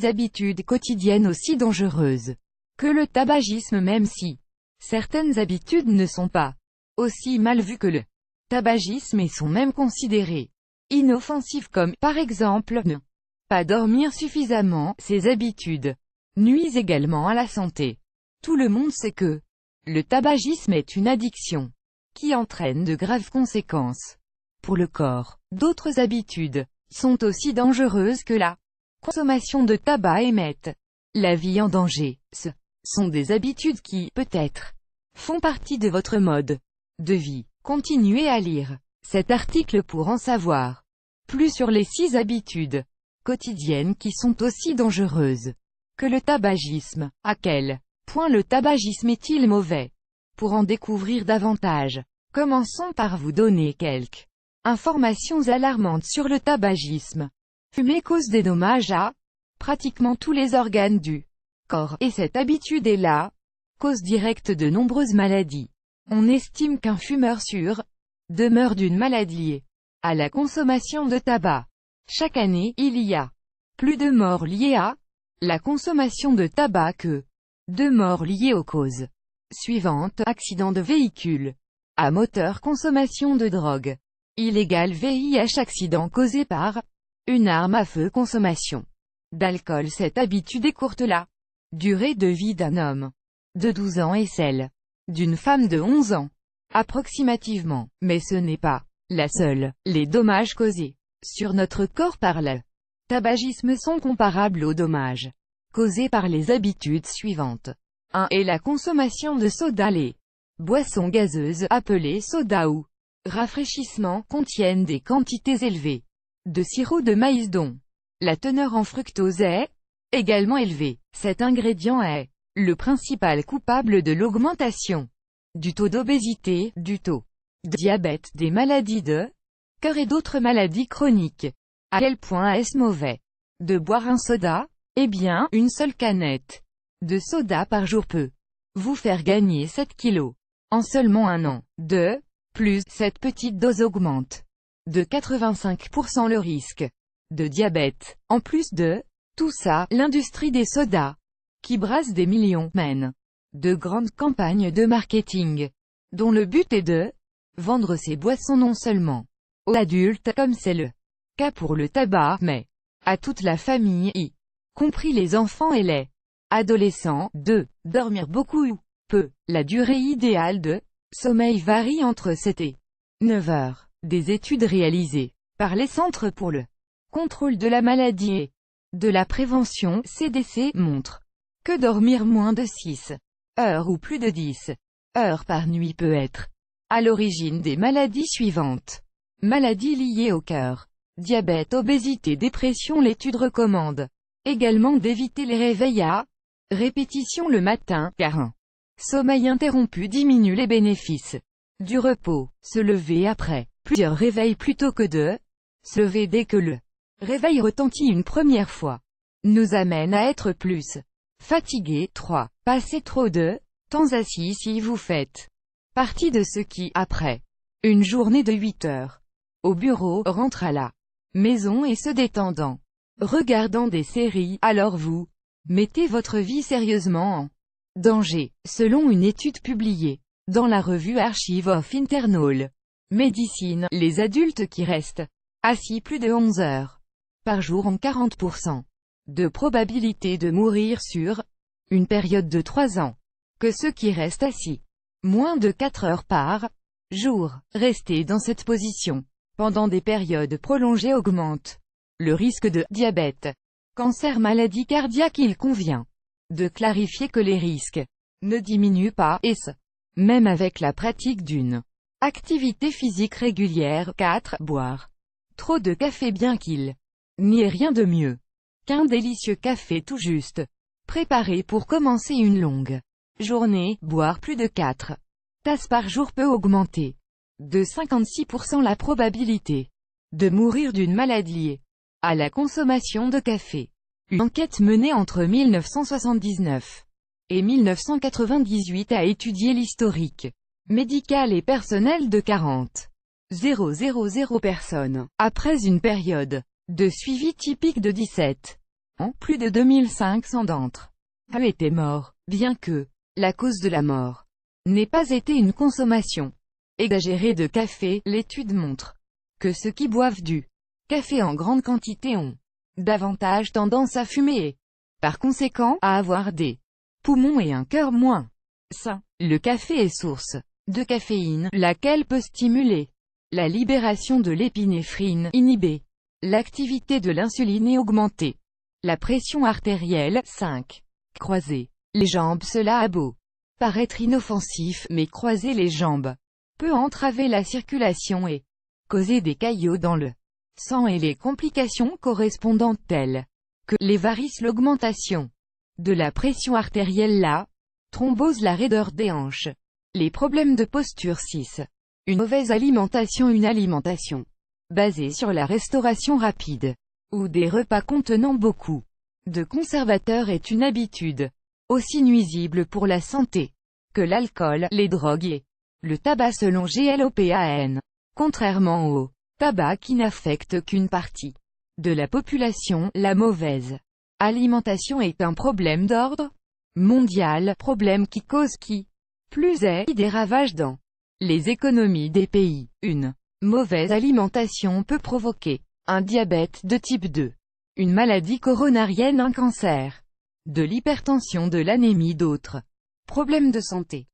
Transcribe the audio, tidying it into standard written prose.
des habitudes quotidiennes aussi dangereuses que le tabagisme, même si certaines habitudes ne sont pas aussi mal vues que le tabagisme et sont même considérées inoffensives comme, par exemple, ne pas dormir suffisamment. Ces habitudes nuisent également à la santé. Tout le monde sait que le tabagisme est une addiction qui entraîne de graves conséquences pour le corps. D'autres habitudes sont aussi dangereuses que la consommation de tabac et mettent la vie en danger. Ce sont des habitudes qui, peut-être, font partie de votre mode de vie. Continuez à lire cet article pour en savoir plus sur les 6 habitudes quotidiennes qui sont aussi dangereuses que le tabagisme. À quel point le tabagisme est-il mauvais? Pour en découvrir davantage, commençons par vous donner quelques informations alarmantes sur le tabagisme. Fumer cause des dommages à pratiquement tous les organes du corps, et cette habitude est la cause directe de nombreuses maladies. On estime qu'un fumeur sur 2 meurt d'une maladie liée à la consommation de tabac. Chaque année, il y a plus de morts liées à la consommation de tabac que de morts liées aux causes suivantes: accident de véhicule à moteur, consommation de drogue illégale, VIH, accident causé par une arme à feu, consommation d'alcool. Cette habitude écourte la durée de vie d'un homme de 12 ans et celle d'une femme de 11 ans, approximativement. Mais ce n'est pas la seule. Les dommages causés sur notre corps par le tabagisme sont comparables aux dommages causés par les habitudes suivantes. 1. Et la consommation de soda. Les boissons gazeuses, appelées soda ou rafraîchissement, contiennent des quantités élevées de sirop de maïs dont la teneur en fructose est également élevée. Cet ingrédient est le principal coupable de l'augmentation du taux d'obésité, du taux de diabète, des maladies de cœur et d'autres maladies chroniques. À quel point est-ce mauvais de boire un soda? Eh bien, une seule canette de soda par jour peut vous faire gagner 7 kilos en seulement un an. De plus, cette petite dose augmente de 85% le risque de diabète. En plus de tout ça, l'industrie des sodas, qui brasse des millions, mène de grandes campagnes de marketing, dont le but est de vendre ces boissons non seulement aux adultes, comme c'est le cas pour le tabac, mais à toute la famille, y compris les enfants et les adolescents. 2. Dormir beaucoup ou peu. La durée idéale de sommeil varie entre 7 et 9 heures. Des études réalisées par les Centres pour le contrôle de la maladie et de la prévention, CDC, montrent que dormir moins de 6 heures ou plus de 10 heures par nuit peut être à l'origine des maladies suivantes. Maladies liées au cœur, diabète, obésité, dépression. L'étude recommande également d'éviter les réveils à répétition le matin, car un sommeil interrompu diminue les bénéfices du repos. Se lever après plusieurs réveils plutôt que de se lever dès que le réveil retentit une première fois nous amène à être plus fatigué. 3. Passer trop de temps assis. Si vous faites partie de ceux qui, après une journée de 8 heures au bureau, rentrent à la maison et se détendant, regardant des séries, alors vous mettez votre vie sérieusement en danger. Selon une étude publiée dans la revue Archive of Internal Medicine, les adultes qui restent assis plus de 11 heures par jour ont 40% de probabilité de mourir sur une période de 3 ans que ceux qui restent assis moins de 4 heures par jour. Rester dans cette position pendant des périodes prolongées augmente le risque de diabète, cancer, maladie cardiaque. Il convient de clarifier que les risques ne diminuent pas, et ce, même avec la pratique d'une activité physique régulière. 4. Boire trop de café. Bien qu'il n'y ait rien de mieux qu'un délicieux café tout juste préparé pour commencer une longue journée, boire plus de 4 tasses par jour peut augmenter de 56% la probabilité de mourir d'une maladie liée à la consommation de café. Une enquête menée entre 1979 et 1998 a étudié l'historique médical et personnel de 40 000 personnes. Après une période de suivi typique de 17 Plus de 2500 d'entre eux étaient morts, bien que la cause de la mort n'ait pas été une consommation exagérée de café. L'étude montre que ceux qui boivent du café en grande quantité ont davantage tendance à fumer et, par conséquent, à avoir des poumons et un cœur moins sain. Le café est source de caféine, laquelle peut stimuler la libération de l'épinéphrine, inhiber l'activité de l'insuline et augmenter la pression artérielle. 5. Croiser les jambes. Cela a beau paraître inoffensif, mais croiser les jambes peut entraver la circulation et causer des caillots dans le sang et les complications correspondantes telles que les varices, l'augmentation de la pression artérielle, la thrombose, la raideur des hanches, les problèmes de posture. 6. Une mauvaise alimentation. Une alimentation basée sur la restauration rapide ou des repas contenant beaucoup de conservateurs est une habitude aussi nuisible pour la santé que l'alcool, les drogues et le tabac selon GLOPAN. Contrairement au tabac qui n'affecte qu'une partie de la population, la mauvaise alimentation est un problème d'ordre mondial, problème qui cause plus est des ravages dans les économies des pays. Une mauvaise alimentation peut provoquer un diabète de type 2, une maladie coronarienne, un cancer, de l'hypertension, de l'anémie, d'autres problèmes de santé.